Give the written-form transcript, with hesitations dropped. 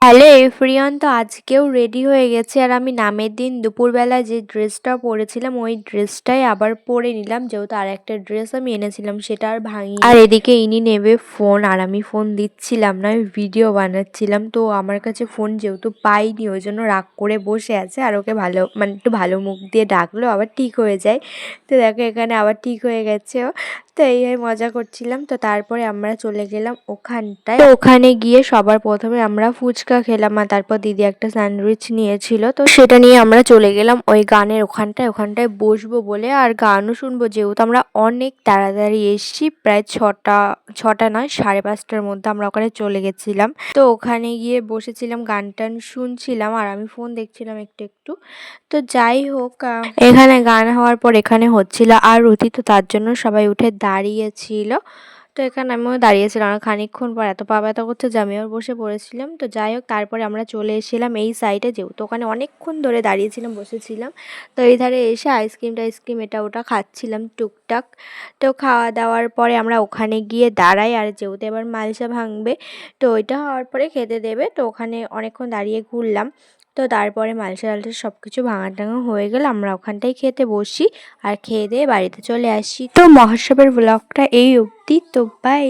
Hello everyone, তো আজকেও ready হয়ে গেছি। আর আমি নামের দিন দুপুরবেলা যে ড্রেসটা পরেছিলাম ওই ড্রেসটাই আবার পরে নিলাম, যেহেতু আর একটা ড্রেস আমি এনেছিলাম সেটা আর ভাঙি। আর এদিকে ইনি নেবে ফোন আর আমি ফোন দিচ্ছিলাম না, আমি ভিডিও বানাচ্ছিলাম। তো আমার কাছে ফোন যেহেতু পাইনি ওই জন্য রাগ করে বসে আছে। আর ওকে ভালো মানে একটু ভালো মুখ দিয়ে ডাকলো আবার ঠিক হয়ে যায়। তো দেখো এখানে আবার ঠিক হয়ে গেছে ও। তো এই মজা করছিলাম। তো তারপরে আমরা চলে গেলাম ওখানটায়। তো ওখানে গিয়ে সবার প্রথমে আমরা ফুচকা খেলাম আর তারপর দিদি একটা স্যান্ডউইচ নিয়েছিল, তো সেটা নিয়ে আমরা চলে গেলাম ওই গানের ওখানটায় বসবো বলে আর গানও শুনবো, যেহেতু আমরা অনেক তাড়াতাড়ি এসেছি। প্রায় ছটা নয় 5:30টার মধ্যে আমরা ওখানে চলে গেছিলাম। তো ওখানে গিয়ে বসেছিলাম, গান টান শুনছিলাম আর আমি ফোন দেখছিলাম একটু একটু। তো যাই হোক, এখানে গান হওয়ার পর এখানে হচ্ছিল আরতি, তো তার জন্য সবাই উঠে দাঁড়িয়েছিল। তো এখানে আমিও দাঁড়িয়েছিলাম আর খানিকক্ষণ পর এত পা ব্যথা করছে যে আমিও বসে পড়েছিলাম। তো যাই হোক, তারপরে আমরা চলে এসেছিলাম এই সাইডে, যেহেতু ওখানে অনেকক্ষণ ধরে দাঁড়িয়েছিলাম বসেছিলাম। তো এই ধারে এসে আইসক্রিম এটা ওটা খাচ্ছিলাম টুকটাক। তো খাওয়া দাওয়ার পরে আমরা ওখানে গিয়ে দাঁড়াই, আর যেহেতু এবার মালসা ভাঙবে তো ওইটা হওয়ার পরে খেতে দেবে। তো ওখানে অনেকক্ষণ দাঁড়িয়ে ঘুরলাম। তো তারপরে মালসা টালসা সব কিছু ভাঙা টাঙা হয়ে গেলে আমরা ওখানটায় খেতে বসি আর খেয়ে দিয়ে বাড়িতে চলে আসি। তো মহোৎসবের ব্লগটা এই অবধি, তো বাই।